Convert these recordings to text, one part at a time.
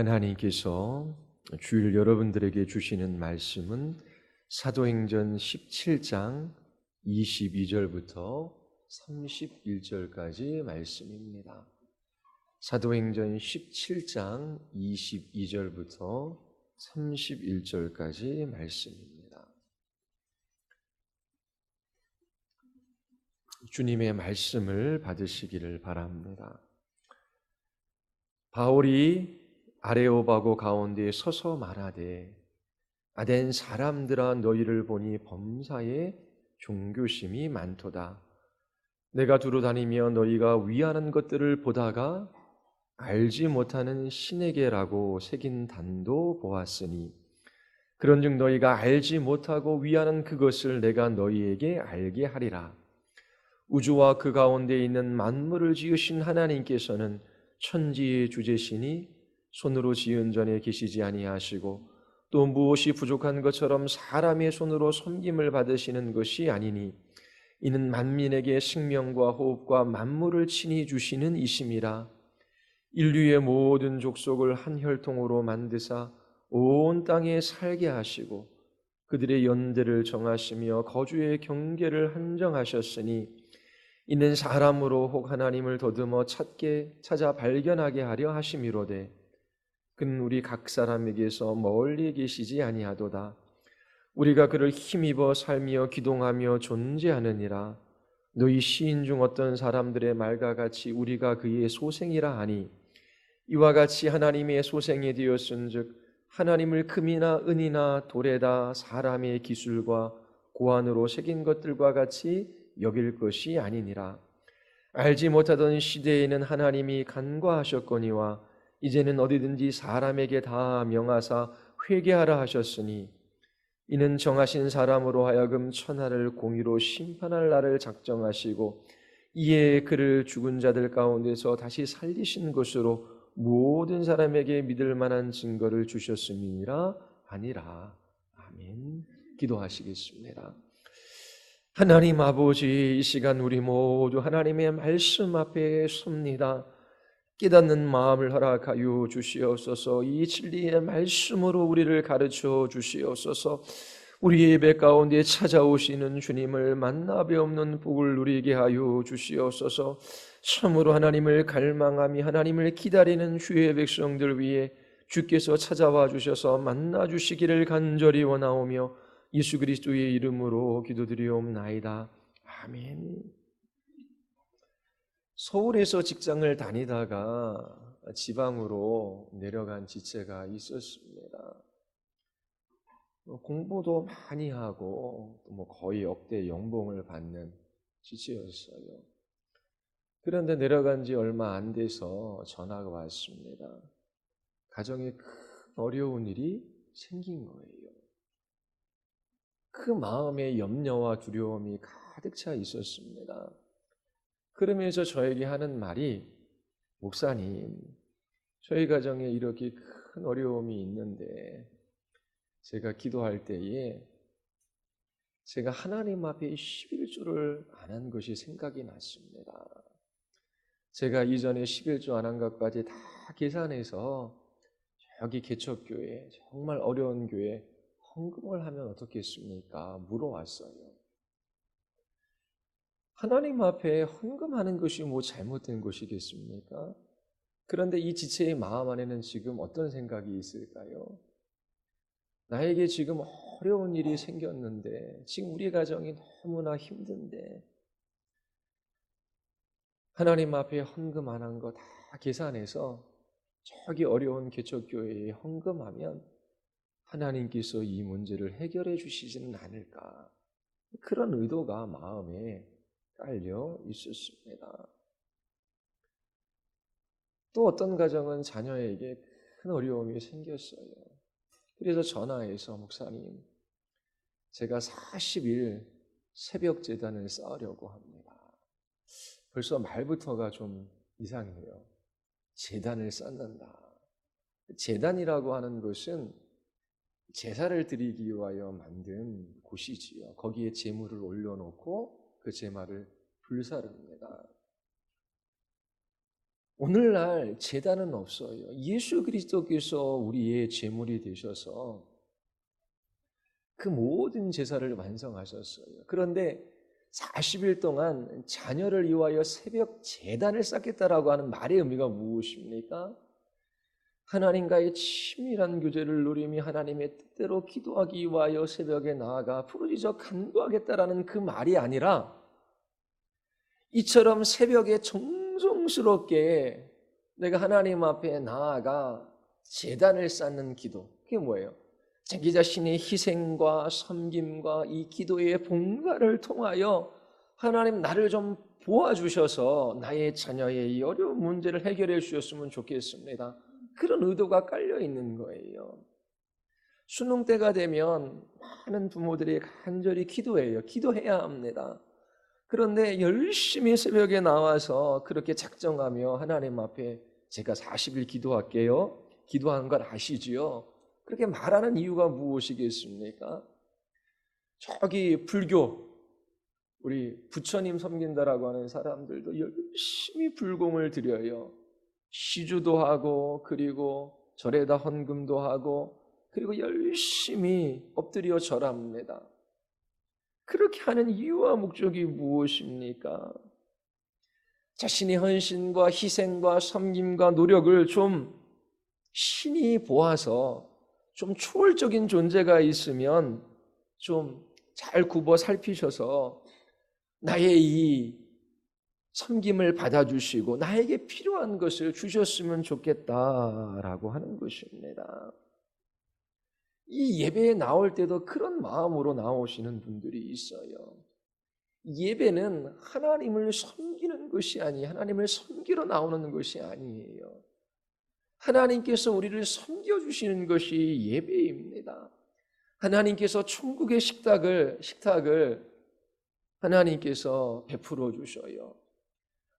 하나님께서 주일 여러분들에게 주시는 말씀은 사도행전 17장 22절부터 31절까지 말씀입니다. 사도행전 17장 22절부터 31절까지 말씀입니다. 주님의 말씀을 받으시기를 바랍니다. 바울이 아레오바고 가운데 서서 말하되 아덴 사람들아 너희를 보니 범사에 종교심이 많도다. 내가 두루 다니며 너희가 위하는 것들을 보다가 알지 못하는 신에게라고 새긴 단도 보았으니 그런즉 너희가 알지 못하고 위하는 그것을 내가 너희에게 알게 하리라. 우주와 그 가운데 있는 만물을 지으신 하나님께서는 천지의 주제시니 손으로 지은 전에 계시지 아니하시고 또 무엇이 부족한 것처럼 사람의 손으로 섬김을 받으시는 것이 아니니 이는 만민에게 생명과 호흡과 만물을 친히 주시는 이심이라. 인류의 모든 족속을 한 혈통으로 만드사 온 땅에 살게 하시고 그들의 연대를 정하시며 거주의 경계를 한정하셨으니 이는 사람으로 혹 하나님을 더듬어 찾아 발견하게 하려 하심이로되 그는 우리 각 사람에게서 멀리 계시지 아니하도다. 우리가 그를 힘입어 살며 기동하며 존재하느니라. 너희 시인 중 어떤 사람들의 말과 같이 우리가 그의 소생이라 하니 이와 같이 하나님의 소생이 되었은즉 하나님을 금이나 은이나 돌에다 사람의 기술과 고안으로 새긴 것들과 같이 여길 것이 아니니라. 알지 못하던 시대에는 하나님이 간과하셨거니와 이제는 어디든지 사람에게 다 명하사 회개하라 하셨으니 이는 정하신 사람으로 하여금 천하를 공의로 심판할 날을 작정하시고 이에 그를 죽은 자들 가운데서 다시 살리신 것으로 모든 사람에게 믿을 만한 증거를 주셨음이니라 아니라. 아멘. 기도하시겠습니다. 하나님 아버지, 이 시간 우리 모두 하나님의 말씀 앞에 섭니다. 깨닫는 마음을 허락하여 주시옵소서. 이 진리의 말씀으로 우리를 가르쳐 주시옵소서. 우리 예배 가운데 찾아오시는 주님을 만나 뵈없는 복을 누리게 하여 주시옵소서. 참으로 하나님을 갈망하며 하나님을 기다리는 주의 백성들 위해 주께서 찾아와 주셔서 만나 주시기를 간절히 원하오며 예수 그리스도의 이름으로 기도드리옵나이다. 아멘. 서울에서 직장을 다니다가 지방으로 내려간 지체가 있었습니다. 공부도 많이 하고 거의 억대 연봉을 받는 지체였어요. 그런데 내려간 지 얼마 안 돼서 전화가 왔습니다. 가정에 큰 어려운 일이 생긴 거예요. 그 마음에 염려와 두려움이 가득 차 있었습니다. 그러면서 저에게 하는 말이, 목사님, 저희 가정에 이렇게 큰 어려움이 있는데 제가 기도할 때에 제가 하나님 앞에 11조를 안 한 것이 생각이 났습니다. 제가 이전에 11조 안 한 것까지 다 계산해서 여기 개척교회, 정말 어려운 교회 헌금을 하면 어떻겠습니까? 물어왔어요. 하나님 앞에 헌금하는 것이 뭐 잘못된 것이겠습니까? 그런데 이 지체의 마음 안에는 지금 어떤 생각이 있을까요? 나에게 지금 어려운 일이 생겼는데, 지금 우리 가정이 너무나 힘든데, 하나님 앞에 헌금 안 한 거 다 계산해서 저기 어려운 개척교회에 헌금하면 하나님께서 이 문제를 해결해 주시지는 않을까. 그런 의도가 마음에 깔려 있었습니다. 또 어떤 가정은 자녀에게 큰 어려움이 생겼어요. 그래서 전화해서 목사님, 제가 40일 새벽 제단을 쌓으려고 합니다. 벌써 말부터가 좀 이상해요. 제단을 쌓는다. 제단이라고 하는 것은 제사를 드리기 위하여 만든 곳이지요. 거기에 제물을 올려놓고 그 제물을 불사릅니다. 오늘날 제단은 없어요. 예수 그리스도께서 우리의 제물이 되셔서 그 모든 제사를 완성하셨어요. 그런데 40일 동안 자녀를 위하여 새벽 제단을 쌓겠다라고 하는 말의 의미가 무엇입니까? 하나님과의 친밀한 교제를 누리며 하나님의 뜻대로 기도하기 위하여 새벽에 나아가 부르짖어 간구하겠다라는 그 말이 아니라, 이처럼 새벽에 정성스럽게 내가 하나님 앞에 나아가 제단을 쌓는 기도, 그게 뭐예요? 자기 자신의 희생과 섬김과 이 기도의 봉사를 통하여 하나님 나를 좀 도와주셔서 나의 자녀의 이 어려운 문제를 해결해 주셨으면 좋겠습니다. 그런 의도가 깔려 있는 거예요. 수능 때가 되면 많은 부모들이 간절히 기도해요. 기도해야 합니다. 그런데 열심히 새벽에 나와서 그렇게 작정하며 하나님 앞에 제가 40일 기도할게요. 기도하는 걸 아시지요? 그렇게 말하는 이유가 무엇이겠습니까? 저기 불교, 우리 부처님 섬긴다라고 하는 사람들도 열심히 불공을 드려요. 시주도 하고, 그리고 절에다 헌금도 하고, 그리고 열심히 엎드려 절합니다. 그렇게 하는 이유와 목적이 무엇입니까? 자신의 헌신과 희생과 섬김과 노력을 좀 신이 보아서 좀 초월적인 존재가 있으면 좀 잘 굽어 살피셔서 나의 이 섬김을 받아주시고 나에게 필요한 것을 주셨으면 좋겠다라고 하는 것입니다. 이 예배에 나올 때도 그런 마음으로 나오시는 분들이 있어요. 예배는 하나님을 섬기는 것이 아니에요. 하나님을 섬기러 나오는 것이 아니에요. 하나님께서 우리를 섬겨주시는 것이 예배입니다. 하나님께서 천국의 식탁을 하나님께서 베풀어 주셔요.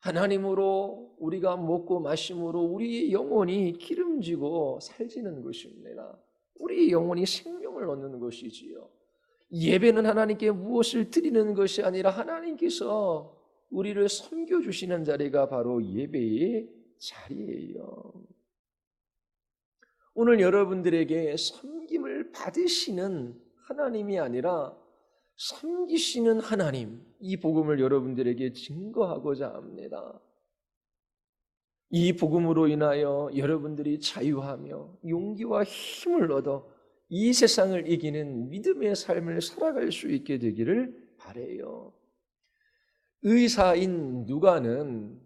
하나님으로 우리가 먹고 마심으로 우리의 영혼이 기름지고 살지는 것입니다. 우리의 영혼이 생명을 얻는 것이지요. 예배는 하나님께 무엇을 드리는 것이 아니라 하나님께서 우리를 섬겨주시는 자리가 바로 예배의 자리예요. 오늘 여러분들에게 섬김을 받으시는 하나님이 아니라 섬기시는 하나님, 이 복음을 여러분들에게 증거하고자 합니다. 이 복음으로 인하여 여러분들이 자유하며 용기와 힘을 얻어 이 세상을 이기는 믿음의 삶을 살아갈 수 있게 되기를 바라요. 의사인 누가는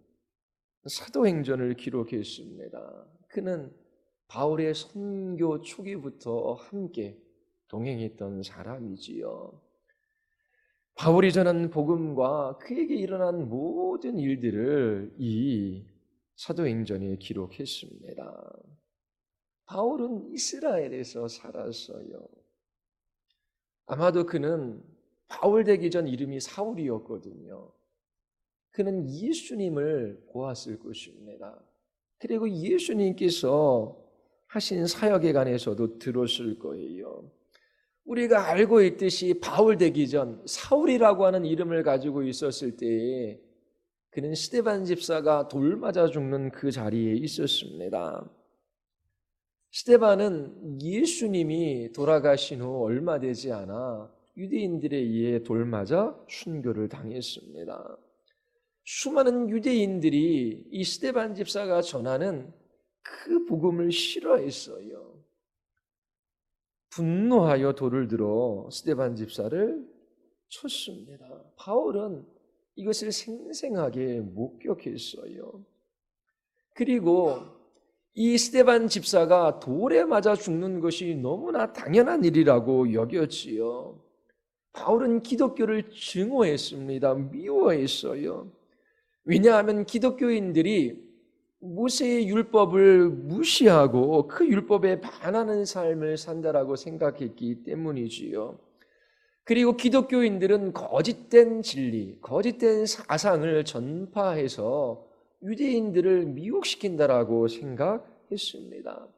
사도행전을 기록했습니다. 그는 바울의 선교 초기부터 함께 동행했던 사람이지요. 바울이 전한 복음과 그에게 일어난 모든 일들을 이 사도행전에 기록했습니다. 바울은 이스라엘에서 살았어요. 아마도 그는 바울 되기 전 이름이 사울이었거든요. 그는 예수님을 보았을 것입니다. 그리고 예수님께서 하신 사역에 관해서도 들었을 거예요. 우리가 알고 있듯이 바울 되기 전 사울이라고 하는 이름을 가지고 있었을 때에 그는 스데반 집사가 돌 맞아 죽는 그 자리에 있었습니다. 스데반은 예수님이 돌아가신 후 얼마 되지 않아 유대인들에 의해 돌 맞아 순교를 당했습니다. 수많은 유대인들이 이 스데반 집사가 전하는 그 복음을 싫어했어요. 분노하여 돌을 들어 스데반 집사를 쳤습니다. 바울은 이것을 생생하게 목격했어요. 그리고 이 스데반 집사가 돌에 맞아 죽는 것이 너무나 당연한 일이라고 여겼지요. 바울은 기독교를 증오했습니다. 미워했어요. 왜냐하면 기독교인들이 모세의 율법을 무시하고 그 율법에 반하는 삶을 산다라고 생각했기 때문이지요. 그리고 기독교인들은 거짓된 진리, 거짓된 사상을 전파해서 유대인들을 미혹시킨다라고 생각했습니다.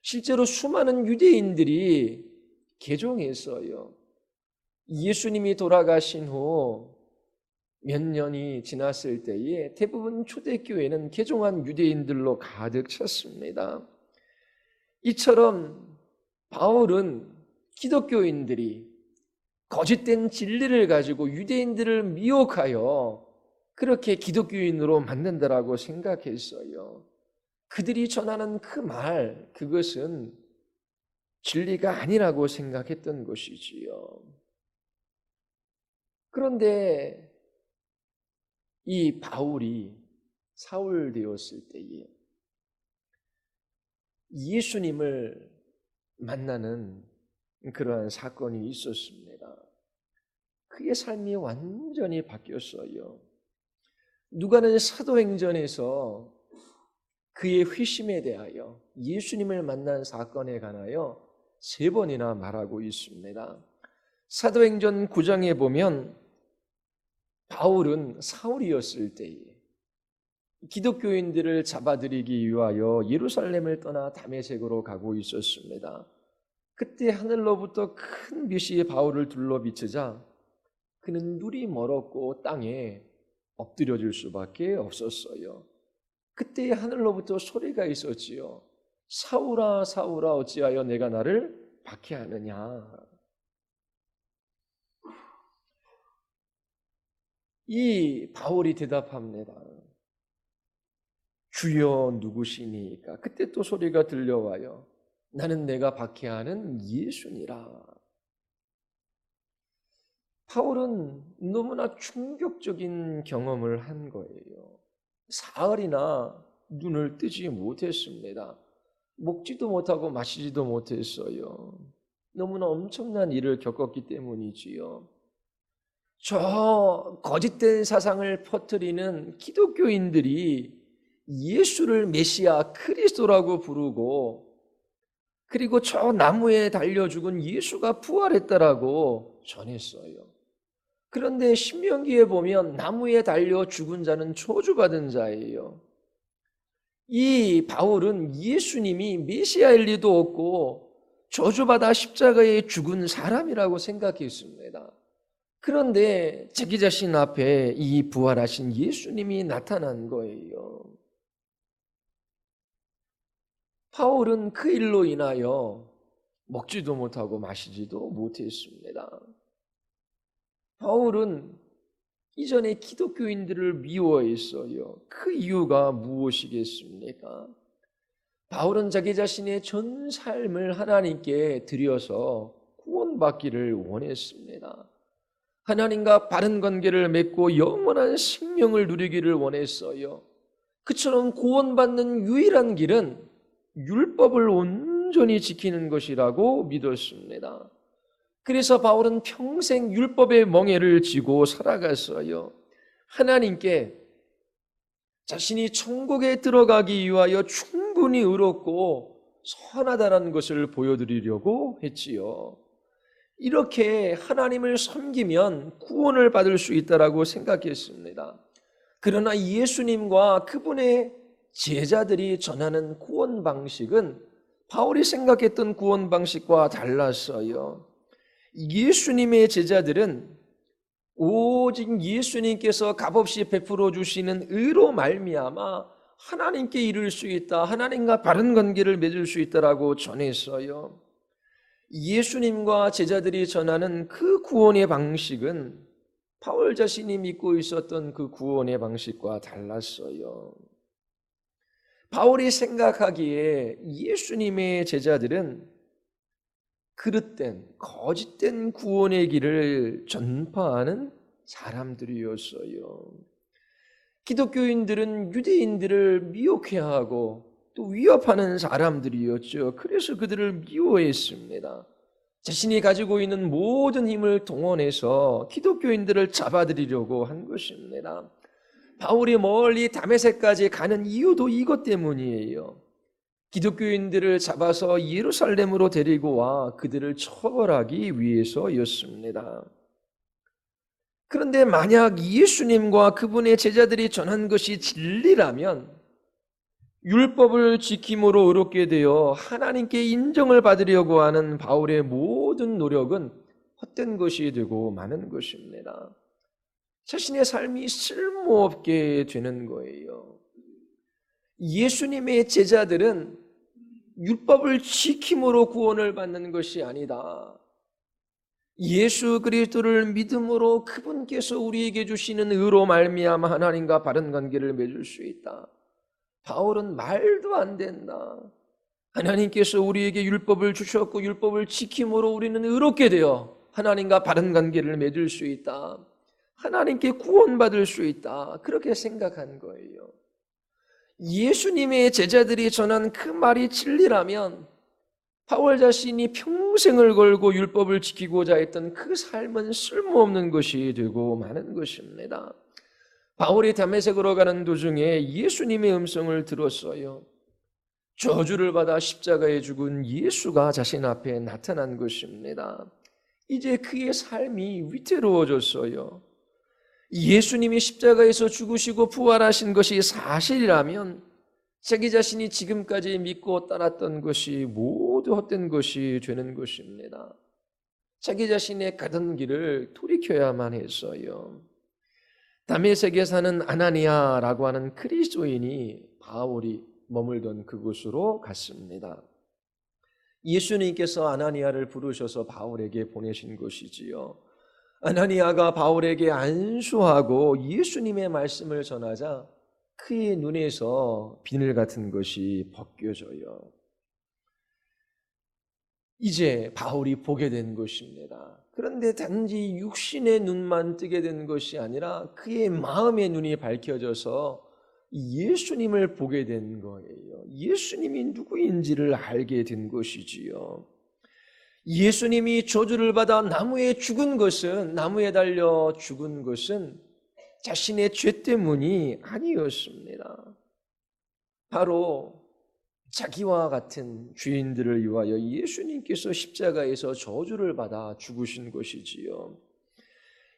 실제로 수많은 유대인들이 개종했어요. 예수님이 돌아가신 후 몇 년이 지났을 때에 대부분 초대교회는 개종한 유대인들로 가득 찼습니다. 이처럼 바울은 기독교인들이 거짓된 진리를 가지고 유대인들을 미혹하여 그렇게 기독교인으로 만든다라고 생각했어요. 그들이 전하는 그 말, 그것은 진리가 아니라고 생각했던 것이지요. 그런데 이 바울이 사울 되었을 때에 예수님을 만나는 그러한 사건이 있었습니다. 그의 삶이 완전히 바뀌었어요. 누가는 사도행전에서 그의 회심에 대하여 예수님을 만난 사건에 관하여 3번이나 말하고 있습니다. 사도행전 9장에 보면 바울은 사울이었을 때에 기독교인들을 잡아들이기 위하여 예루살렘을 떠나 다메섹으로 가고 있었습니다. 그때 하늘로부터 큰 빛이 바울을 둘러 비추자 그는 눈이 멀었고 땅에 엎드려질 수밖에 없었어요. 그때 하늘로부터 소리가 있었지요. 사울아 사울아 어찌하여 내가 나를 박해하느냐. 이 바울이 대답합니다. 주여 누구시니까? 그때 또 소리가 들려와요. 나는 내가 박해하는 예수니라. 바울은 너무나 충격적인 경험을 한 거예요. 사흘이나 눈을 뜨지 못했습니다. 먹지도 못하고 마시지도 못했어요. 너무나 엄청난 일을 겪었기 때문이지요. 저 거짓된 사상을 퍼뜨리는 기독교인들이 예수를 메시아 그리스도라고 부르고 그리고 저 나무에 달려 죽은 예수가 부활했다라고 전했어요. 그런데 신명기에 보면 나무에 달려 죽은 자는 저주받은 자예요. 이 바울은 예수님이 메시아일 리도 없고 저주받아 십자가에 죽은 사람이라고 생각했습니다. 그런데 자기 자신 앞에 이 부활하신 예수님이 나타난 거예요. 바울은 그 일로 인하여 먹지도 못하고 마시지도 못했습니다. 바울은 이전에 기독교인들을 미워했어요. 그 이유가 무엇이겠습니까? 바울은 자기 자신의 전 삶을 하나님께 드려서 구원받기를 원했습니다. 하나님과 바른 관계를 맺고 영원한 생명을 누리기를 원했어요. 그처럼 구원받는 유일한 길은 율법을 온전히 지키는 것이라고 믿었습니다. 그래서 바울은 평생 율법의 멍에를 지고 살아갔어요. 하나님께 자신이 천국에 들어가기 위하여 충분히 의롭고 선하다는 것을 보여드리려고 했지요. 이렇게 하나님을 섬기면 구원을 받을 수 있다고 생각했습니다. 그러나 예수님과 그분의 제자들이 전하는 구원 방식은 바울이 생각했던 구원 방식과 달랐어요. 예수님의 제자들은 오직 예수님께서 값없이 베풀어 주시는 의로 말미암아 하나님께 이룰 수 있다, 하나님과 바른 관계를 맺을 수 있다라고 전했어요. 예수님과 제자들이 전하는 그 구원의 방식은 바울 자신이 믿고 있었던 그 구원의 방식과 달랐어요. 바울이 생각하기에 예수님의 제자들은 그릇된 거짓된 구원의 길을 전파하는 사람들이었어요. 기독교인들은 유대인들을 미혹해하고 또 위협하는 사람들이었죠. 그래서 그들을 미워했습니다. 자신이 가지고 있는 모든 힘을 동원해서 기독교인들을 잡아들이려고 한 것입니다. 바울이 멀리 다메섹까지 가는 이유도 이것 때문이에요. 기독교인들을 잡아서 예루살렘으로 데리고 와 그들을 처벌하기 위해서였습니다. 그런데 만약 예수님과 그분의 제자들이 전한 것이 진리라면 율법을 지킴으로 의롭게 되어 하나님께 인정을 받으려고 하는 바울의 모든 노력은 헛된 것이 되고 마는 것입니다. 자신의 삶이 쓸모없게 되는 거예요. 예수님의 제자들은 율법을 지킴으로 구원을 받는 것이 아니다. 예수 그리스도를 믿음으로 그분께서 우리에게 주시는 의로 말미암아 하나님과 바른 관계를 맺을 수 있다. 바울은 말도 안 된다. 하나님께서 우리에게 율법을 주셨고 율법을 지킴으로 우리는 의롭게 되어 하나님과 바른 관계를 맺을 수 있다. 하나님께 구원받을 수 있다. 그렇게 생각한 거예요. 예수님의 제자들이 전한 그 말이 진리라면 바울 자신이 평생을 걸고 율법을 지키고자 했던 그 삶은 쓸모없는 것이 되고 마는 것입니다. 바울이 다메섹으로 가는 도중에 예수님의 음성을 들었어요. 저주를 받아 십자가에 죽은 예수가 자신 앞에 나타난 것입니다. 이제 그의 삶이 위태로워졌어요. 예수님이 십자가에서 죽으시고 부활하신 것이 사실이라면 자기 자신이 지금까지 믿고 따랐던 것이 모두 헛된 것이 되는 것입니다. 자기 자신의 가던 길을 돌이켜야만 했어요. 다메섹에 사는 아나니아라고 하는 그리스도인이 바울이 머물던 그곳으로 갔습니다. 예수님께서 아나니아를 부르셔서 바울에게 보내신 것이지요. 아나니아가 바울에게 안수하고 예수님의 말씀을 전하자 그의 눈에서 비늘 같은 것이 벗겨져요. 이제 바울이 보게 된 것입니다. 그런데 단지 육신의 눈만 뜨게 된 것이 아니라 그의 마음의 눈이 밝혀져서 예수님을 보게 된 거예요. 예수님이 누구인지를 알게 된 것이지요. 예수님이 저주를 받아 나무에 달려 죽은 것은 자신의 죄 때문이 아니었습니다. 바로 자기와 같은 죄인들을 위하여 예수님께서 십자가에서 저주를 받아 죽으신 것이지요.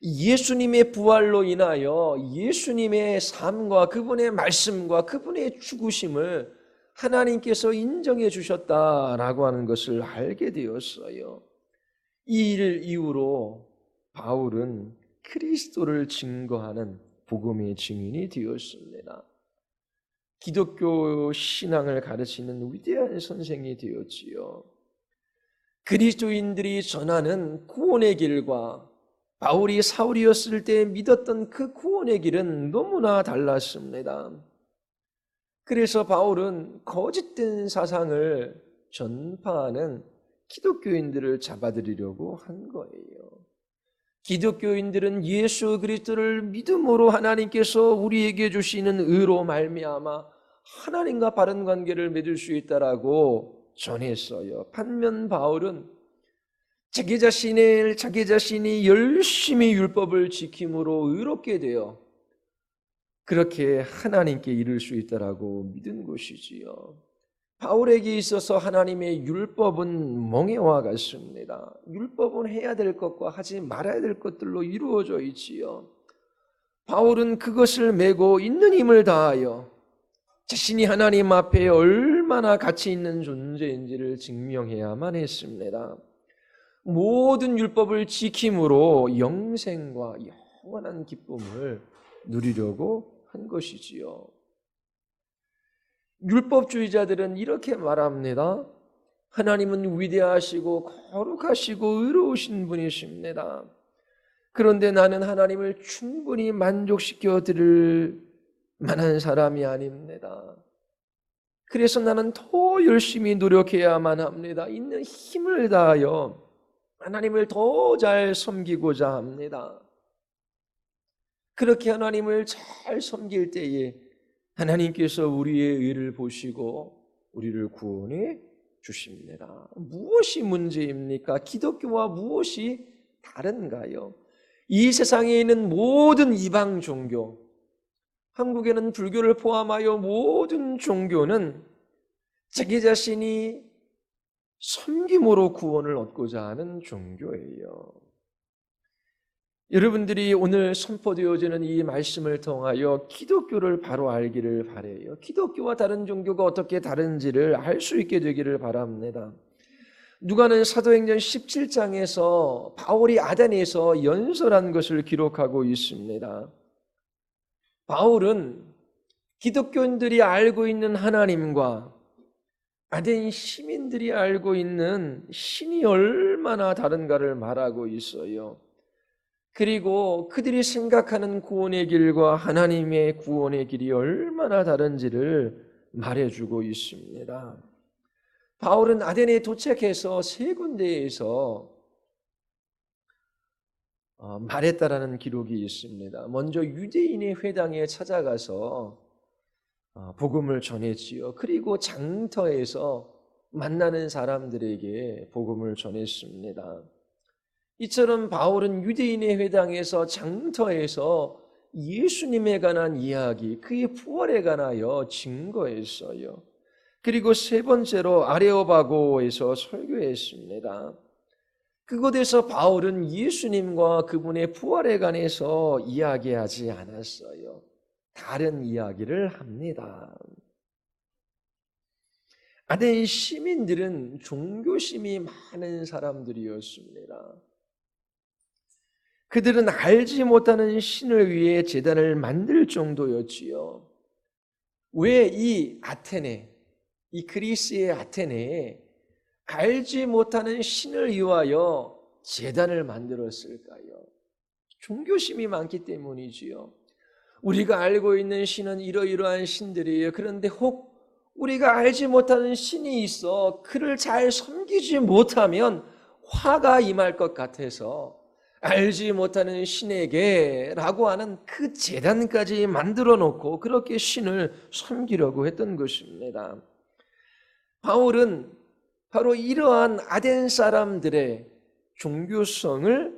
예수님의 부활로 인하여 예수님의 삶과 그분의 말씀과 그분의 죽으심을 하나님께서 인정해 주셨다라고 하는 것을 알게 되었어요. 이 일 이후로 바울은 그리스도를 증거하는 복음의 증인이 되었습니다. 기독교 신앙을 가르치는 위대한 선생이 되었지요. 그리스도인들이 전하는 구원의 길과 바울이 사울이었을 때 믿었던 그 구원의 길은 너무나 달랐습니다. 그래서 바울은 거짓된 사상을 전파하는 기독교인들을 잡아들이려고 한 거예요. 기독교인들은 예수 그리스도를 믿음으로 하나님께서 우리에게 주시는 의로 말미암아 하나님과 바른 관계를 맺을 수 있다라고 전했어요. 반면 바울은 자기 자신이 열심히 율법을 지킴으로 의롭게 되어 그렇게 하나님께 이를 수 있다라고 믿은 것이지요. 바울에게 있어서 하나님의 율법은 멍에와 같습니다. 율법은 해야 될 것과 하지 말아야 될 것들로 이루어져 있지요. 바울은 그것을 메고 있는 힘을 다하여 자신이 하나님 앞에 얼마나 가치 있는 존재인지를 증명해야만 했습니다. 모든 율법을 지킴으로 영생과 영원한 기쁨을 누리려고 한 것이지요. 율법주의자들은 이렇게 말합니다. 하나님은 위대하시고 거룩하시고 의로우신 분이십니다. 그런데 나는 하나님을 충분히 만족시켜 드릴 만한 사람이 아닙니다. 그래서 나는 더 열심히 노력해야만 합니다. 있는 힘을 다하여 하나님을 더 잘 섬기고자 합니다. 그렇게 하나님을 잘 섬길 때에 하나님께서 우리의 의를 보시고 우리를 구원해 주십니다. 무엇이 문제입니까? 기독교와 무엇이 다른가요? 이 세상에 있는 모든 이방 종교, 한국에는 불교를 포함하여 모든 종교는 자기 자신이 섬김으로 구원을 얻고자 하는 종교예요. 여러분들이 오늘 선포되어지는 이 말씀을 통하여 기독교를 바로 알기를 바라요. 기독교와 다른 종교가 어떻게 다른지를 알 수 있게 되기를 바랍니다. 누가는 사도행전 17장에서 바울이 아덴에서 연설한 것을 기록하고 있습니다. 바울은 기독교인들이 알고 있는 하나님과 아덴 시민들이 알고 있는 신이 얼마나 다른가를 말하고 있어요. 그리고 그들이 생각하는 구원의 길과 하나님의 구원의 길이 얼마나 다른지를 말해주고 있습니다. 바울은 아덴에 도착해서 세 군데에서 말했다라는 기록이 있습니다. 먼저 유대인의 회당에 찾아가서 복음을 전했지요. 그리고 장터에서 만나는 사람들에게 복음을 전했습니다. 이처럼 바울은 유대인의 회당에서 장터에서 예수님에 관한 이야기, 그의 부활에 관하여 증거했어요. 그리고 세 번째로 아레오바고에서 설교했습니다. 그곳에서 바울은 예수님과 그분의 부활에 관해서 이야기하지 않았어요. 다른 이야기를 합니다. 아덴 시민들은 종교심이 많은 사람들이었습니다. 그들은 알지 못하는 신을 위해 제단을 만들 정도였지요. 왜 이 아테네, 이 그리스의 아테네에 알지 못하는 신을 위하여 제단을 만들었을까요? 종교심이 많기 때문이지요. 우리가 알고 있는 신은 이러이러한 신들이에요. 그런데 혹 우리가 알지 못하는 신이 있어 그를 잘 섬기지 못하면 화가 임할 것 같아서 알지 못하는 신에게 라고 하는 그 제단까지 만들어 놓고 그렇게 신을 섬기려고 했던 것입니다. 바울은 바로 이러한 아덴 사람들의 종교성을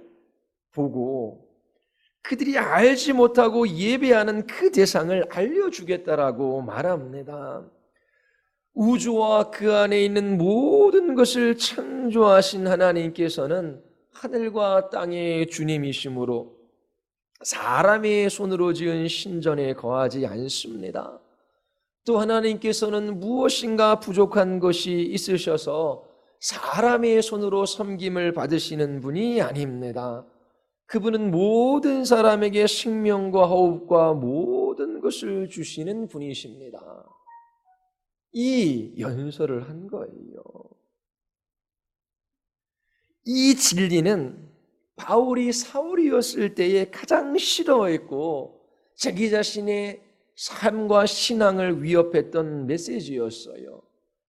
보고 그들이 알지 못하고 예배하는 그 대상을 알려주겠다라고 말합니다. 우주와 그 안에 있는 모든 것을 창조하신 하나님께서는 하늘과 땅의 주님이시므로 사람의 손으로 지은 신전에 거하지 않습니다. 또 하나님께서는 무엇인가 부족한 것이 있으셔서 사람의 손으로 섬김을 받으시는 분이 아닙니다. 그분은 모든 사람에게 생명과 호흡과 모든 것을 주시는 분이십니다. 이 연설을 한 거예요. 이 진리는 바울이 사울이었을 때에 가장 싫어했고 자기 자신의 삶과 신앙을 위협했던 메시지였어요.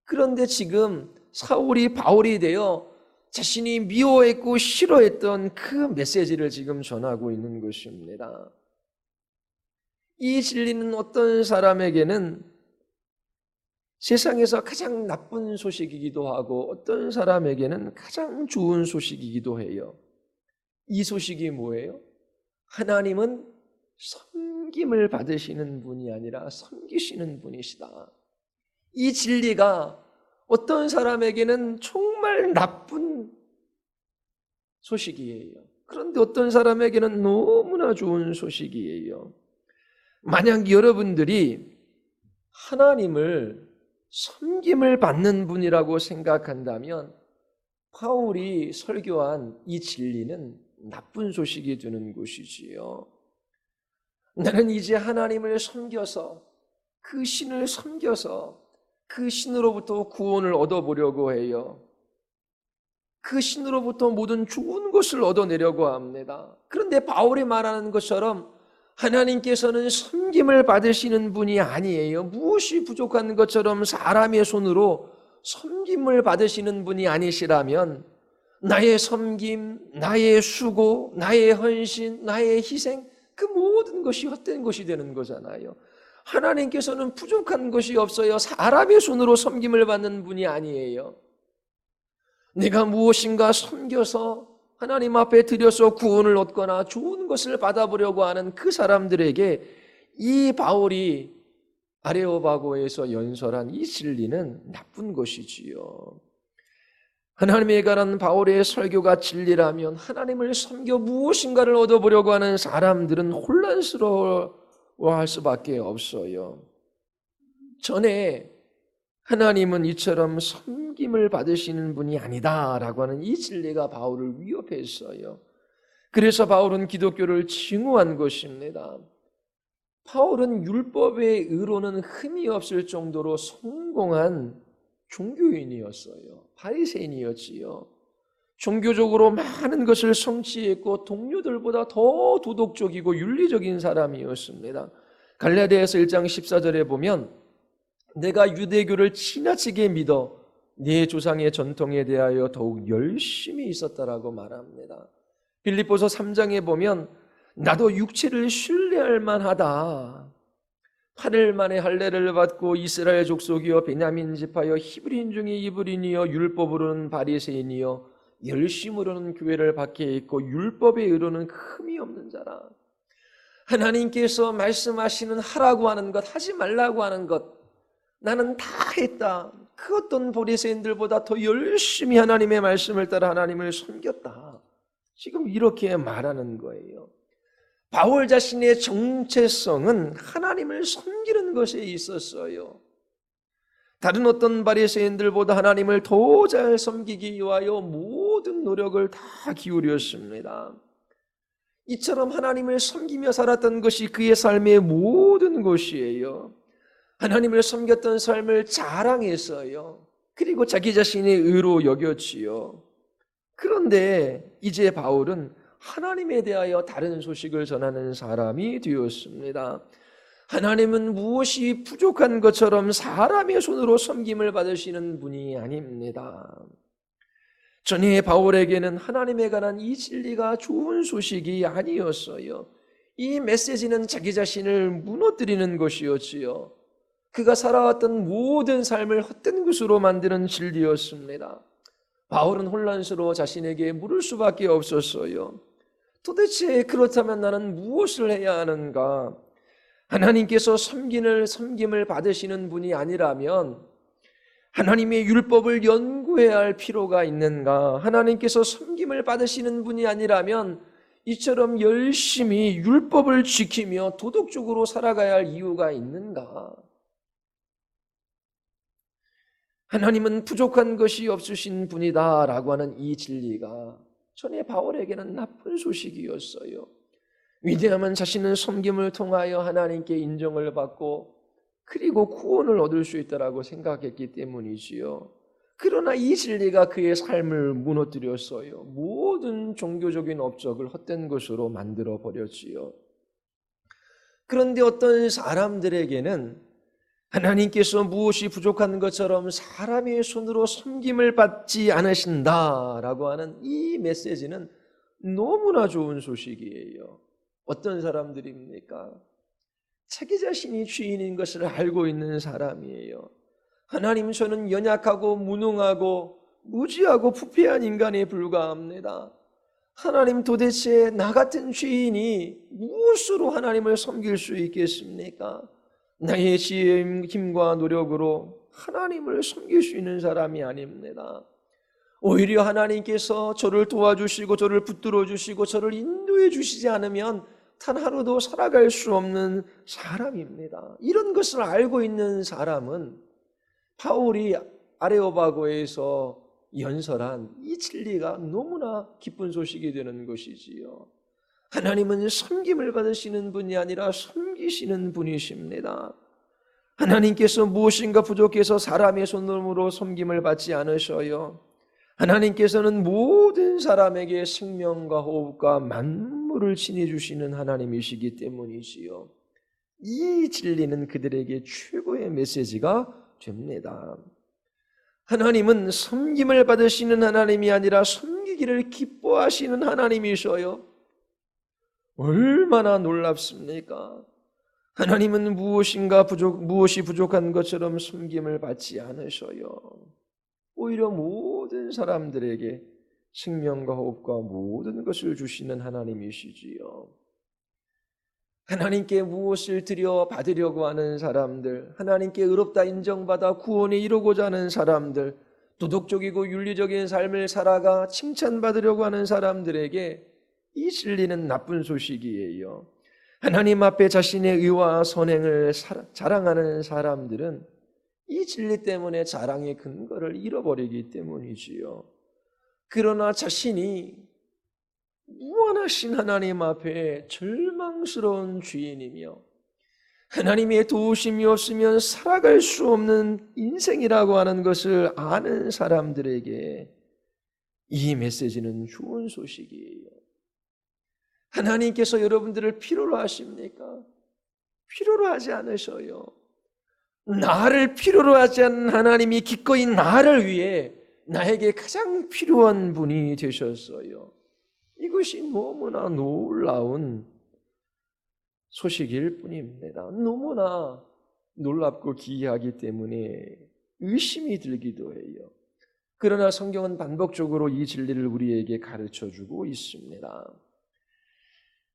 그런데 지금 사울이 바울이 되어 자신이 미워했고 싫어했던 그 메시지를 지금 전하고 있는 것입니다. 이 진리는 어떤 사람에게는 세상에서 가장 나쁜 소식이기도 하고 어떤 사람에게는 가장 좋은 소식이기도 해요. 이 소식이 뭐예요? 하나님은 섬김을 받으시는 분이 아니라 섬기시는 분이시다. 이 진리가 어떤 사람에게는 정말 나쁜 소식이에요. 그런데 어떤 사람에게는 너무나 좋은 소식이에요. 만약 여러분들이 하나님을 섬김을 받는 분이라고 생각한다면 바울이 설교한 이 진리는 나쁜 소식이 되는 것이지요. 나는 이제 하나님을 섬겨서 그 신을 섬겨서 그 신으로부터 구원을 얻어보려고 해요. 그 신으로부터 모든 좋은 것을 얻어내려고 합니다. 그런데 바울이 말하는 것처럼 하나님께서는 섬김을 받으시는 분이 아니에요. 무엇이 부족한 것처럼 사람의 손으로 섬김을 받으시는 분이 아니시라면 나의 섬김, 나의 수고, 나의 헌신, 나의 희생 그 모든 것이 헛된 것이 되는 거잖아요. 하나님께서는 부족한 것이 없어요. 사람의 손으로 섬김을 받는 분이 아니에요. 내가 무엇인가 섬겨서 하나님 앞에 드려서 구원을 얻거나 좋은 것을 받아보려고 하는 그 사람들에게 이 바울이 아레오바고에서 연설한 이 진리는 나쁜 것이지요. 하나님에 관한 바울의 설교가 진리라면 하나님을 섬겨 무엇인가를 얻어보려고 하는 사람들은 혼란스러워할 수밖에 없어요. 전에 하나님은 이처럼 섬김을 받으시는 분이 아니다라고 하는 이 진리가 바울을 위협했어요. 그래서 바울은 기독교를 증오한 것입니다. 바울은 율법의 의로는 흠이 없을 정도로 성공한 종교인이었어요. 바리새인이었지요. 종교적으로 많은 것을 성취했고 동료들보다 더 도덕적이고 윤리적인 사람이었습니다. 갈라디아서 1장 14절에 보면 내가 유대교를 지나치게 믿어 네 조상의 전통에 대하여 더욱 열심히 있었다라고 말합니다. 빌립보서 3장에 보면 나도 육체를 신뢰할 만하다. 8일 만에 할례를 받고 이스라엘 족속이여 베냐민 지파여 히브리인 중에 이브린이여 율법으로는 바리새인이여 열심으로는 교회를 밖에 있고 율법의 의로는 흠이 없는 자라. 하나님께서 말씀하시는 하라고 하는 것, 하지 말라고 하는 것 나는 다 했다. 그 어떤 바리새인들보다 더 열심히 하나님의 말씀을 따라 하나님을 섬겼다. 지금 이렇게 말하는 거예요. 바울 자신의 정체성은 하나님을 섬기는 것에 있었어요. 다른 어떤 바리새인들보다 하나님을 더 잘 섬기기 위하여 모든 노력을 다 기울였습니다. 이처럼 하나님을 섬기며 살았던 것이 그의 삶의 모든 것이에요. 하나님을 섬겼던 삶을 자랑했어요. 그리고 자기 자신의 의로 여겼지요. 그런데 이제 바울은 하나님에 대하여 다른 소식을 전하는 사람이 되었습니다. 하나님은 무엇이 부족한 것처럼 사람의 손으로 섬김을 받으시는 분이 아닙니다. 전에 바울에게는 하나님에 관한 이 진리가 좋은 소식이 아니었어요. 이 메시지는 자기 자신을 무너뜨리는 것이었지요. 그가 살아왔던 모든 삶을 헛된 것으로 만드는 진리였습니다. 바울은 혼란스러워 자신에게 물을 수밖에 없었어요. 도대체 그렇다면 나는 무엇을 해야 하는가? 하나님께서 섬김을 받으시는 분이 아니라면 하나님의 율법을 연구해야 할 필요가 있는가? 하나님께서 섬김을 받으시는 분이 아니라면 이처럼 열심히 율법을 지키며 도덕적으로 살아가야 할 이유가 있는가? 하나님은 부족한 것이 없으신 분이다라고 하는 이 진리가 전에 바울에게는 나쁜 소식이었어요. 위대함은 자신은 섬김을 통하여 하나님께 인정을 받고 그리고 구원을 얻을 수 있다라고 생각했기 때문이지요. 그러나 이 진리가 그의 삶을 무너뜨렸어요. 모든 종교적인 업적을 헛된 것으로 만들어 버렸지요. 그런데 어떤 사람들에게는 하나님께서 무엇이 부족한 것처럼 사람의 손으로 섬김을 받지 않으신다라고 하는 이 메시지는 너무나 좋은 소식이에요. 어떤 사람들입니까? 자기 자신이 주인인 것을 알고 있는 사람이에요. 하나님, 저는 연약하고 무능하고 무지하고 부패한 인간에 불과합니다. 하나님, 도대체 나 같은 죄인이 무엇으로 하나님을 섬길 수 있겠습니까? 나의 지혜, 힘과 노력으로 하나님을 섬길 수 있는 사람이 아닙니다. 오히려 하나님께서 저를 도와주시고 저를 붙들어 주시고 저를 인도해 주시지 않으면 단 하루도 살아갈 수 없는 사람입니다. 이런 것을 알고 있는 사람은 바울이 아레오바고에서 연설한 이 진리가 너무나 기쁜 소식이 되는 것이지요. 하나님은 섬김을 받으시는 분이 아니라 섬기시는 분이십니다. 하나님께서 무엇인가 부족해서 사람의 손으로 섬김을 받지 않으셔요. 하나님께서는 모든 사람에게 생명과 호흡과 만물을 친히 주시는 하나님이시기 때문이지요. 이 진리는 그들에게 최고의 메시지가 됩니다. 하나님은 섬김을 받으시는 하나님이 아니라 섬기기를 기뻐하시는 하나님이셔요. 얼마나 놀랍습니까? 하나님은 무엇이 부족한 것처럼 섬김을 받지 않으셔요. 오히려 모든 사람들에게 생명과 호흡과 모든 것을 주시는 하나님이시지요. 하나님께 무엇을 드려 받으려고 하는 사람들, 하나님께 의롭다 인정받아 구원에 이루고자 하는 사람들, 도덕적이고 윤리적인 삶을 살아가 칭찬받으려고 하는 사람들에게 이 진리는 나쁜 소식이에요. 하나님 앞에 자신의 의와 선행을 자랑하는 사람들은 이 진리 때문에 자랑의 근거를 잃어버리기 때문이지요. 그러나 자신이 무한하신 하나님 앞에 절망스러운 죄인이며 하나님의 도우심이 없으면 살아갈 수 없는 인생이라고 하는 것을 아는 사람들에게 이 메시지는 좋은 소식이에요. 하나님께서 여러분들을 필요로 하십니까? 필요로 하지 않으셔요. 나를 필요로 하지 않는 하나님이 기꺼이 나를 위해 나에게 가장 필요한 분이 되셨어요. 이것이 너무나 놀라운 소식일 뿐입니다. 너무나 놀랍고 기이하기 때문에 의심이 들기도 해요. 그러나 성경은 반복적으로 이 진리를 우리에게 가르쳐주고 있습니다.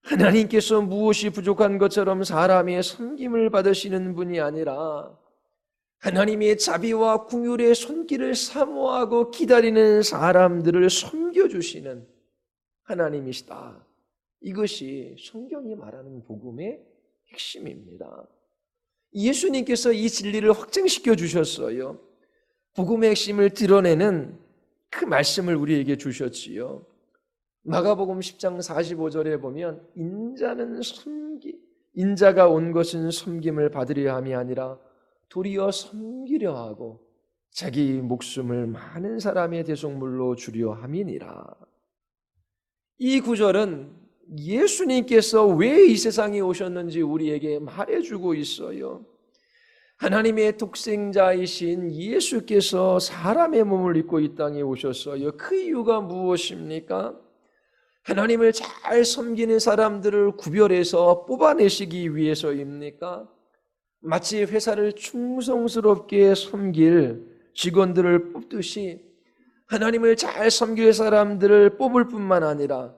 하나님께서 무엇이 부족한 것처럼 사람의 섬김을 받으시는 분이 아니라 하나님의 자비와 긍휼의 손길을 사모하고 기다리는 사람들을 섬겨주시는 하나님이시다. 이것이 성경이 말하는 복음의 핵심입니다. 예수님께서 이 진리를 확증시켜 주셨어요. 복음의 핵심을 드러내는 그 말씀을 우리에게 주셨지요. 마가복음 10장 45절에 보면 인자가 온 것은 섬김을 받으려 함이 아니라 도리어 섬기려 하고 자기 목숨을 많은 사람의 대속물로 주려 함이니라. 이 구절은 예수님께서 왜 이 세상에 오셨는지 우리에게 말해주고 있어요. 하나님의 독생자이신 예수께서 사람의 몸을 입고 이 땅에 오셨어요. 그 이유가 무엇입니까? 하나님을 잘 섬기는 사람들을 구별해서 뽑아내시기 위해서입니까? 마치 회사를 충성스럽게 섬길 직원들을 뽑듯이 하나님을 잘 섬길 사람들을 뽑을 뿐만 아니라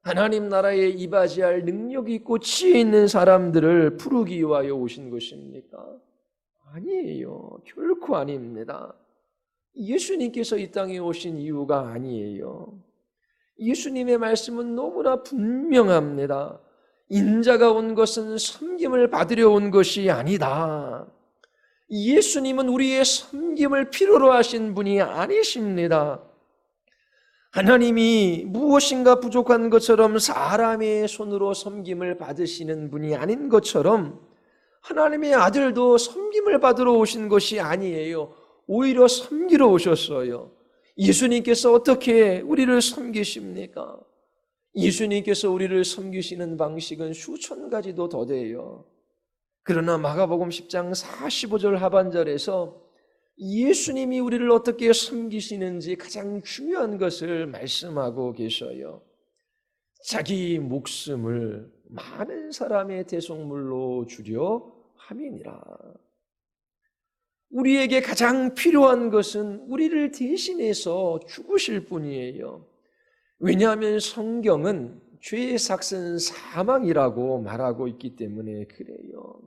하나님 나라에 이바지할 능력이 있고 지혜 있는 사람들을 부르기 위하여 오신 것입니까? 아니에요. 결코 아닙니다. 예수님께서 이 땅에 오신 이유가 아니에요. 예수님의 말씀은 너무나 분명합니다. 인자가 온 것은 섬김을 받으려 온 것이 아니다. 예수님은 우리의 섬김을 필요로 하신 분이 아니십니다. 하나님이 무엇인가 부족한 것처럼 사람의 손으로 섬김을 받으시는 분이 아닌 것처럼 하나님의 아들도 섬김을 받으러 오신 것이 아니에요. 오히려 섬기러 오셨어요. 예수님께서 어떻게 우리를 섬기십니까? 예수님께서 우리를 섬기시는 방식은 수천 가지도 더 돼요. 그러나 마가복음 10장 45절 하반절에서 예수님이 우리를 어떻게 섬기시는지 가장 중요한 것을 말씀하고 계셔요. 자기 목숨을 많은 사람의 대속물로 주려 함이니라. 우리에게 가장 필요한 것은 우리를 대신해서 죽으실 분이에요. 왜냐하면 성경은 죄의 삭은 사망이라고 말하고 있기 때문에 그래요.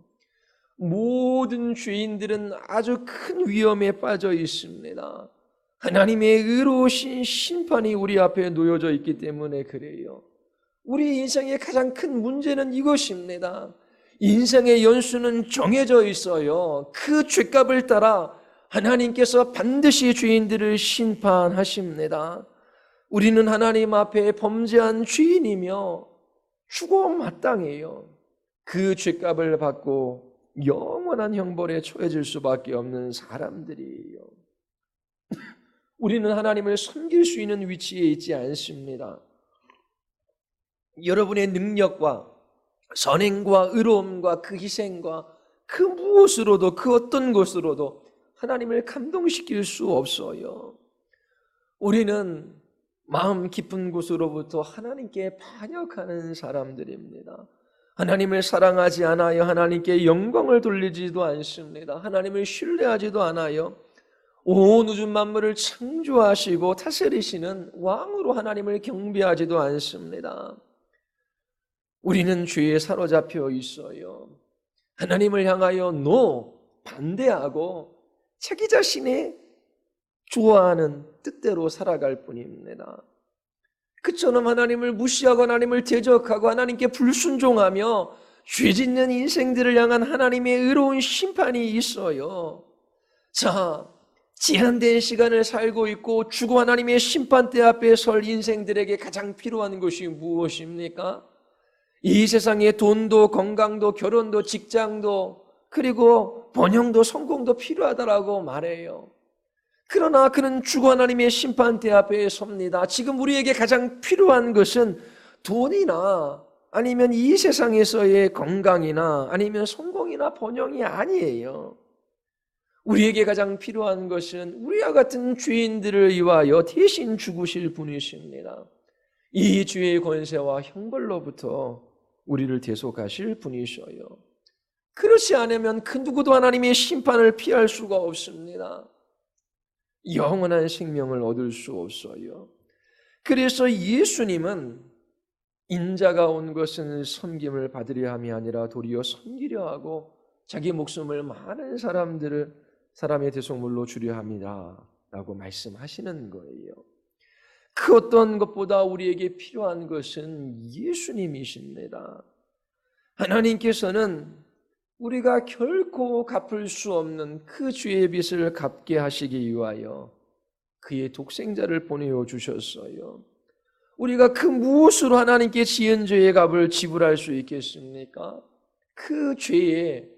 모든 죄인들은 아주 큰 위험에 빠져 있습니다. 하나님의 의로우신 심판이 우리 앞에 놓여져 있기 때문에 그래요. 우리 인생의 가장 큰 문제는 이것입니다. 인생의 연수는 정해져 있어요. 그 죄값을 따라 하나님께서 반드시 죄인들을 심판하십니다. 우리는 하나님 앞에 범죄한 죄인이며 죽어 마땅해요. 그 죄값을 받고 영원한 형벌에 처해질 수밖에 없는 사람들이에요. 우리는 하나님을 섬길 수 있는 위치에 있지 않습니다. 여러분의 능력과 선행과 의로움과 그 희생과 그 무엇으로도 그 어떤 것으로도 하나님을 감동시킬 수 없어요. 우리는 마음 깊은 곳으로부터 하나님께 반역하는 사람들입니다. 하나님을 사랑하지 않아요. 하나님께 영광을 돌리지도 않습니다. 하나님을 신뢰하지도 않아요. 온 우주 만물을 창조하시고 다스리시는 왕으로 하나님을 경배하지도 않습니다. 우리는 죄에 사로잡혀 있어요. 하나님을 향하여 반대하고 자기 자신의 좋아하는 뜻대로 살아갈 뿐입니다. 그처럼 하나님을 무시하고 하나님을 대적하고 하나님께 불순종하며 죄짓는 인생들을 향한 하나님의 의로운 심판이 있어요. 자, 제한된 시간을 살고 있고 주고 하나님의 심판대 앞에 설 인생들에게 가장 필요한 것이 무엇입니까? 이 세상에 돈도 건강도 결혼도 직장도 그리고 번영도 성공도 필요하다라고 말해요. 그러나 그는 주고 하나님의 심판대 앞에 섭니다. 지금 우리에게 가장 필요한 것은 돈이나 아니면 이 세상에서의 건강이나 아니면 성공이나 번영이 아니에요. 우리에게 가장 필요한 것은 우리와 같은 죄인들을 위하여 대신 죽으실 분이십니다. 이 죄의 권세와 형벌로부터 우리를 대속하실 분이셔요. 그렇지 않으면 그 누구도 하나님의 심판을 피할 수가 없습니다. 영원한 생명을 얻을 수 없어요. 그래서 예수님은 인자가 온 것은 섬김을 받으려 함이 아니라 도리어 섬기려 하고 자기 목숨을 많은 사람의 대속물로 주려 합니다 라고 말씀하시는 거예요. 그 어떤 것보다 우리에게 필요한 것은 예수님이십니다. 하나님께서는 우리가 결코 갚을 수 없는 그 죄의 빚을 갚게 하시기 위하여 그의 독생자를 보내어 주셨어요. 우리가 그 무엇으로 하나님께 지은 죄의 값을 지불할 수 있겠습니까? 그 죄의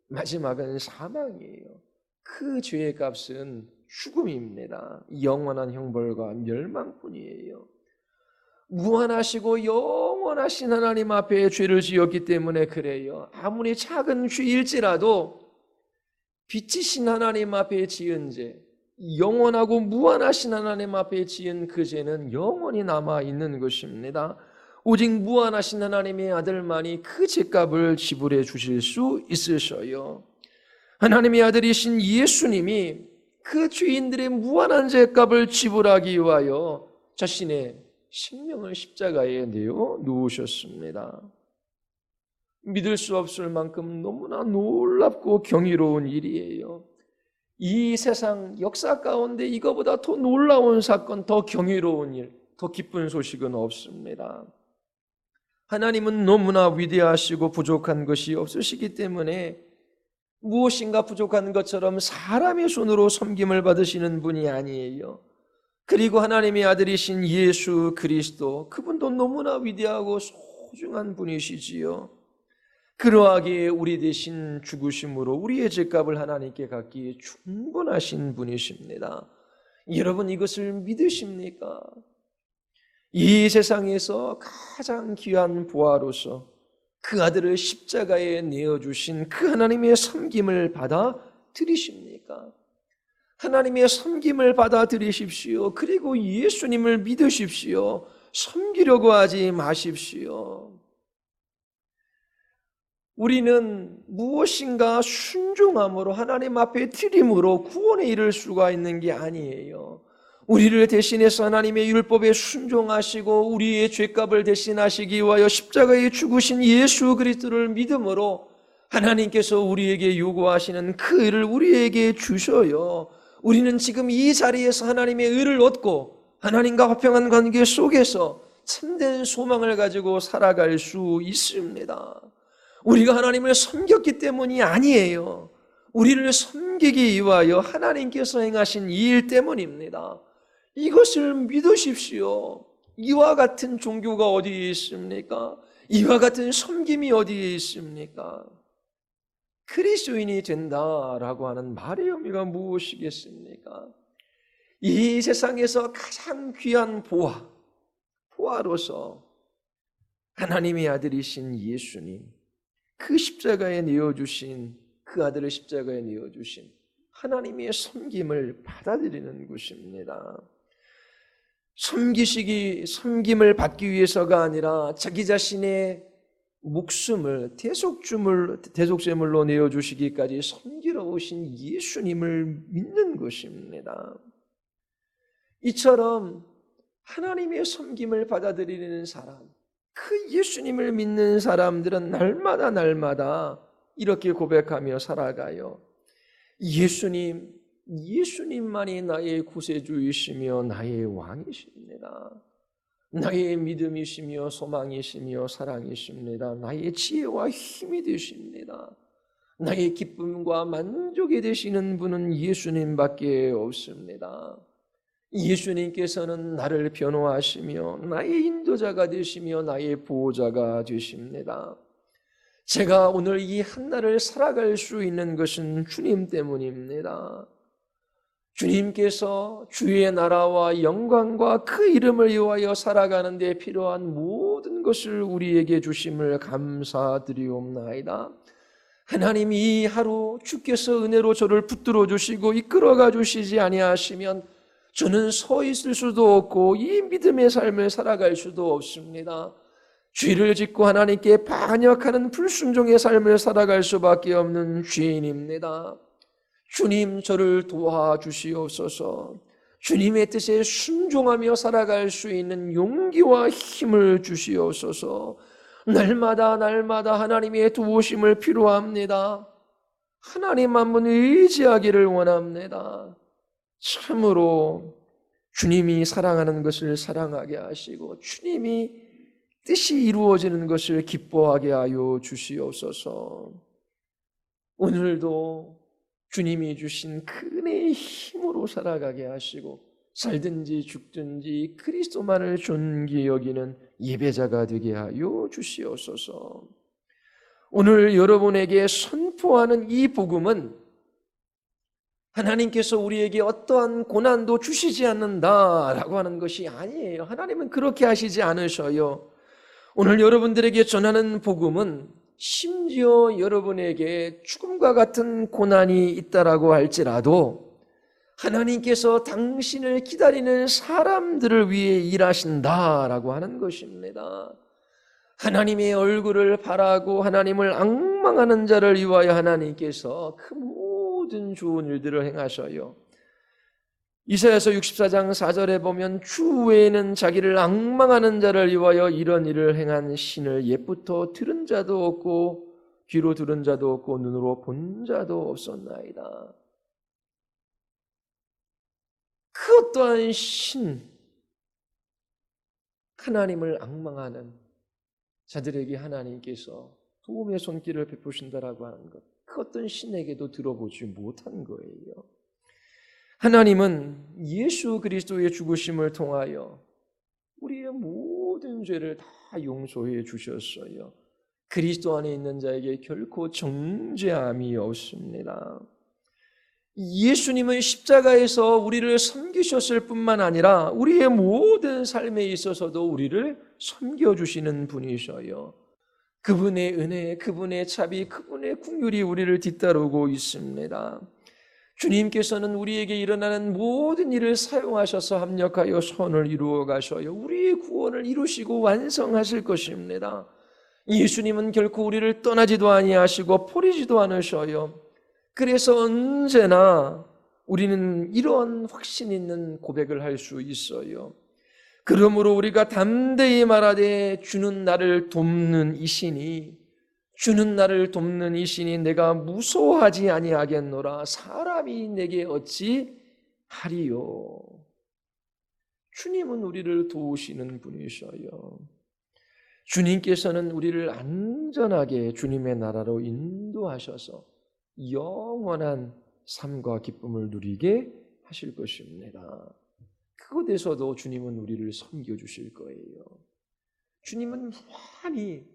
마지막은 사망이에요. 그 죄의 값은 죽음입니다. 영원한 형벌과 멸망뿐이에요. 무한하시고 영원하신 하나님 앞에 죄를 지었기 때문에 그래요. 아무리 작은 죄일지라도 빛이신 하나님 앞에 지은 죄, 영원하고 무한하신 하나님 앞에 지은 그 죄는 영원히 남아있는 것입니다. 오직 무한하신 하나님의 아들만이 그 죄값을 지불해 주실 수 있으셔요. 하나님의 아들이신 예수님이 그 죄인들의 무한한 죄값을 지불하기 위하여 자신의 생명을 십자가에 내어 놓으셨습니다. 믿을 수 없을 만큼 너무나 놀랍고 경이로운 일이에요. 이 세상 역사 가운데 이거보다 더 놀라운 사건, 더 경이로운 일, 더 기쁜 소식은 없습니다. 하나님은 너무나 위대하시고 부족한 것이 없으시기 때문에 무엇인가 부족한 것처럼 사람의 손으로 섬김을 받으시는 분이 아니에요. 그리고 하나님의 아들이신 예수 그리스도, 그분도 너무나 위대하고 소중한 분이시지요. 그러하기에 우리 대신 죽으심으로 우리의 죄값을 하나님께 갚기에 충분하신 분이십니다. 여러분 이것을 믿으십니까? 이 세상에서 가장 귀한 보화로서 그 아들을 십자가에 내어주신 그 하나님의 섬김을 받아들이십니까? 하나님의 섬김을 받아들이십시오. 그리고 예수님을 믿으십시오. 섬기려고 하지 마십시오. 우리는 무엇인가 순종함으로 하나님 앞에 드림으로 구원에 이를 수가 있는 게 아니에요. 우리를 대신해서 하나님의 율법에 순종하시고 우리의 죄값을 대신하시기 위하여 십자가에 죽으신 예수 그리스도를 믿음으로 하나님께서 우리에게 요구하시는 그 의를 우리에게 주셔요. 우리는 지금 이 자리에서 하나님의 의를 얻고 하나님과 화평한 관계 속에서 참된 소망을 가지고 살아갈 수 있습니다. 우리가 하나님을 섬겼기 때문이 아니에요. 우리를 섬기기 위하여 하나님께서 행하신 이 일 때문입니다. 이것을 믿으십시오. 이와 같은 종교가 어디에 있습니까? 이와 같은 섬김이 어디에 있습니까? 그리스도인이 된다라고 하는 말의 의미가 무엇이겠습니까? 이 세상에서 가장 귀한 보화로서 하나님의 아들이신 예수님, 그 십자가에 내어주신 그 아들을 십자가에 내어주신 하나님의 섬김을 받아들이는 것입니다. 섬김을 받기 위해서가 아니라 자기 자신의 목숨을 대속제물로 내어주시기까지 섬기러 오신 예수님을 믿는 것입니다. 이처럼 하나님의 섬김을 받아들이는 사람, 그 예수님을 믿는 사람들은 날마다 이렇게 고백하며 살아가요. 예수님만이 나의 구세주이시며 나의 왕이십니다. 나의 믿음이시며 소망이시며 사랑이십니다. 나의 지혜와 힘이 되십니다. 나의 기쁨과 만족이 되시는 분은 예수님밖에 없습니다. 예수님께서는 나를 변호하시며 나의 인도자가 되시며 나의 보호자가 되십니다. 제가 오늘 이 한날을 살아갈 수 있는 것은 주님 때문입니다. 주님께서 주의 나라와 영광과 그 이름을 위하여 살아가는 데 필요한 모든 것을 우리에게 주심을 감사드리옵나이다. 하나님, 이 하루 주께서 은혜로 저를 붙들어 주시고 이끌어가 주시지 아니하시면 저는 서 있을 수도 없고 이 믿음의 삶을 살아갈 수도 없습니다. 죄를 짓고 하나님께 반역하는 불순종의 삶을 살아갈 수밖에 없는 죄인입니다. 주님, 저를 도와주시옵소서. 주님의 뜻에 순종하며 살아갈 수 있는 용기와 힘을 주시옵소서. 날마다 하나님의 도우심을 필요합니다. 하나님 한 분 의지하기를 원합니다. 참으로 주님이 사랑하는 것을 사랑하게 하시고 주님이 뜻이 이루어지는 것을 기뻐하게 하여 주시옵소서. 오늘도 주님이 주신 그 은혜의 힘으로 살아가게 하시고 살든지 죽든지 그리스도만을 존귀히 여기는 예배자가 되게 하여 주시옵소서. 오늘 여러분에게 선포하는 이 복음은 하나님께서 우리에게 어떠한 고난도 주시지 않는다라고 하는 것이 아니에요. 하나님은 그렇게 하시지 않으셔요. 오늘 여러분들에게 전하는 복음은 심지어 여러분에게 죽음과 같은 고난이 있다라고 할지라도 하나님께서 당신을 기다리는 사람들을 위해 일하신다라고 하는 것입니다. 하나님의 얼굴을 바라고 하나님을 앙망하는 자를 위하여 하나님께서 그 모든 좋은 일들을 행하셔요. 이사야서 64장 4절에 보면 주 외에는 자기를 앙망하는 자를 위하여 이런 일을 행한 신을 옛부터 들은 자도 없고 귀로 들은 자도 없고 눈으로 본 자도 없었나이다. 그 어떠한 신, 하나님을 앙망하는 자들에게 하나님께서 도움의 손길을 베푸신다라고 하는 것, 그 어떤 신에게도 들어보지 못한 거예요. 하나님은 예수 그리스도의 죽으심을 통하여 우리의 모든 죄를 다 용서해 주셨어요. 그리스도 안에 있는 자에게 결코 정죄함이 없습니다. 예수님은 십자가에서 우리를 섬기셨을 뿐만 아니라 우리의 모든 삶에 있어서도 우리를 섬겨주시는 분이셔요. 그분의 은혜, 그분의 자비, 그분의 긍휼이 우리를 뒤따르고 있습니다. 주님께서는 우리에게 일어나는 모든 일을 사용하셔서 합력하여 선을 이루어 가셔요. 우리의 구원을 이루시고 완성하실 것입니다. 예수님은 결코 우리를 떠나지도 아니하시고 버리지도 않으셔요. 그래서 언제나 우리는 이런 확신 있는 고백을 할 수 있어요. 그러므로 우리가 담대히 말하되 주는 나를 돕는 이 신이 내가 무서워하지 아니하겠노라. 사람이 내게 어찌 하리요. 주님은 우리를 도우시는 분이셔요. 주님께서는 우리를 안전하게 주님의 나라로 인도하셔서 영원한 삶과 기쁨을 누리게 하실 것입니다. 그곳에서도 주님은 우리를 섬겨주실 거예요. 주님은 무한히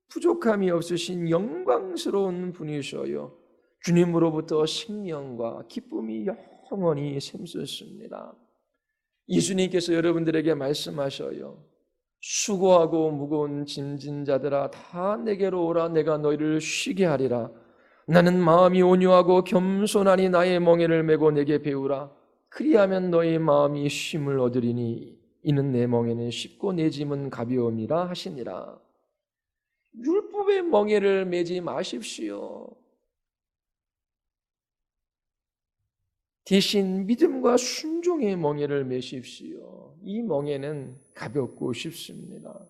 부족함이 없으신 영광스러운 분이셔요. 주님으로부터 생명과 기쁨이 영원히 샘솟습니다. 예수님께서 여러분들에게 말씀하셔요. 수고하고 무거운 짐진 자들아 다 내게로 오라. 내가 너희를 쉬게 하리라. 나는 마음이 온유하고 겸손하니 나의 멍에를 메고 내게 배우라. 그리하면 너희 마음이 쉼을 얻으리니 이는 내 멍에는 쉽고 내 짐은 가벼움이라 하시니라. 율법의 멍에를 매지 마십시오. 대신 믿음과 순종의 멍에를 매십시오. 이 멍에는 가볍고 쉽습니다.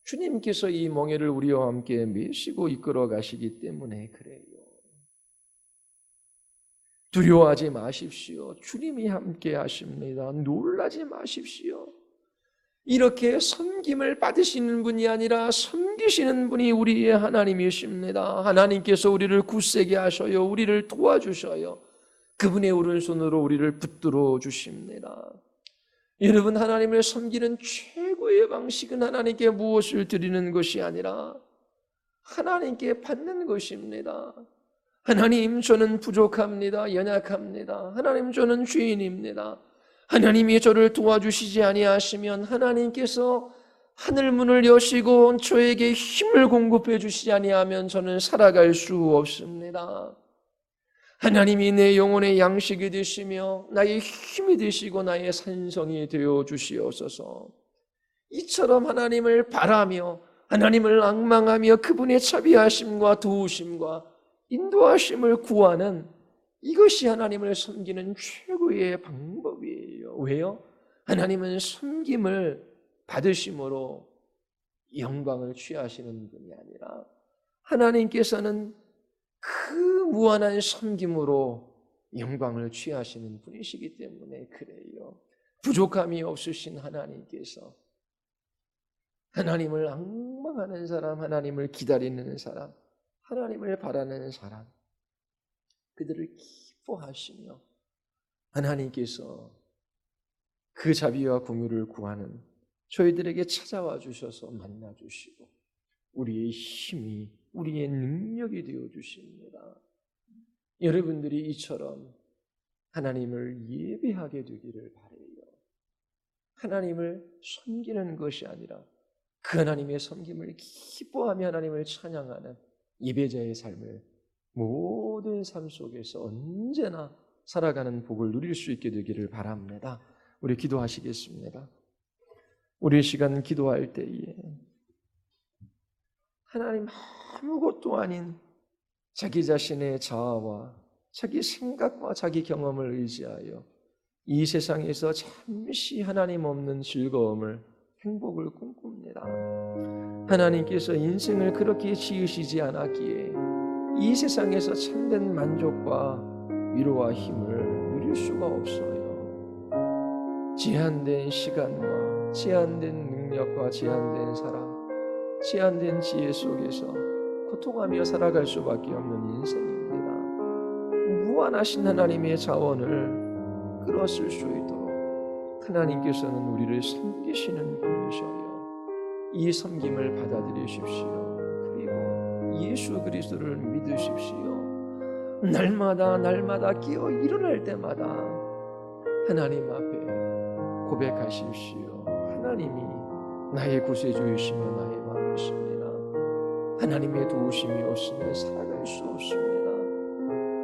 주님께서 이 멍에를 우리와 함께 매시고 이끌어 가시기 때문에 그래요. 두려워하지 마십시오. 주님이 함께 하십니다. 놀라지 마십시오. 이렇게 섬김을 받으시는 분이 아니라 섬기시는 분이 우리의 하나님이십니다. 하나님께서 우리를 굳세게 하셔요. 우리를 도와주셔요. 그분의 오른손으로 우리를 붙들어 주십니다. 여러분, 하나님을 섬기는 최고의 방식은 하나님께 무엇을 드리는 것이 아니라 하나님께 받는 것입니다. 하나님, 저는 부족합니다. 연약합니다. 하나님, 저는 죄인입니다. 하나님이 저를 도와주시지 아니하시면 하나님께서 하늘문을 여시고 저에게 힘을 공급해 주시지 아니하면 저는 살아갈 수 없습니다. 하나님이 내 영혼의 양식이 되시며 나의 힘이 되시고 나의 산성이 되어 주시옵소서. 이처럼 하나님을 바라며 하나님을 앙망하며 그분의 자비하심과 도우심과 인도하심을 구하는 이것이 하나님을 섬기는 최고의 방법이에요. 왜요? 하나님은 섬김을 받으심으로 영광을 취하시는 분이 아니라 하나님께서는 그 무한한 섬김으로 영광을 취하시는 분이시기 때문에 그래요. 부족함이 없으신 하나님께서 하나님을 앙망하는 사람, 하나님을 기다리는 사람, 하나님을 바라는 사람, 그들을 기뻐하시며 하나님께서 그 자비와 공유를 구하는 저희들에게 찾아와 주셔서 만나 주시고 우리의 힘이, 우리의 능력이 되어 주십니다. 여러분들이 이처럼 하나님을 예배하게 되기를 바라요. 하나님을 섬기는 것이 아니라 그 하나님의 섬김을 기뻐하며 하나님을 찬양하는 예배자의 삶을 모든 삶 속에서 언제나 살아가는 복을 누릴 수 있게 되기를 바랍니다. 우리 기도하시겠습니다. 우리 시간 기도할 때에 하나님 아무것도 아닌 자기 자신의 자아와 자기 생각과 자기 경험을 의지하여 이 세상에서 잠시 하나님 없는 즐거움을, 행복을 꿈꿉니다. 하나님께서 인생을 그렇게 지으시지 않았기에 이 세상에서 참된 만족과 위로와 힘을 누릴 수가 없어요. 제한된 시간과 제한된 능력과 제한된 사람, 제한된 지혜 속에서 고통하며 살아갈 수밖에 없는 인생입니다. 무한하신 하나님의 자원을 끌어쓸 수 있도록 하나님께서는 우리를 섬기시는 분이셔요. 이 섬김을 받아들이십시오. 그리고 예수 그리스도를 믿으십시오. 날마다 깨어 일어날 때마다 하나님 앞에 고백하십시오. 하나님이 나의 구세주이시며 나의 왕이십니다. 하나님의 도우심이 없으면 살아갈 수 없습니다.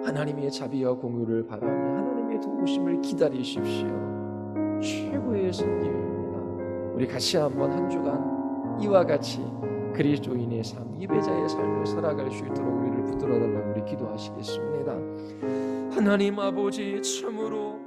하나님의 자비와 공유를 바라며 하나님의 도우심을 기다리십시오. 최고의 섬김입니다. 우리 같이 한번 한 주간 이와 같이 그리스도인의 삶, 예배자의 삶을 살아갈 수 있도록 우리를 붙들어 달라고 우리 기도하시겠습니다. 하나님 아버지, 참으로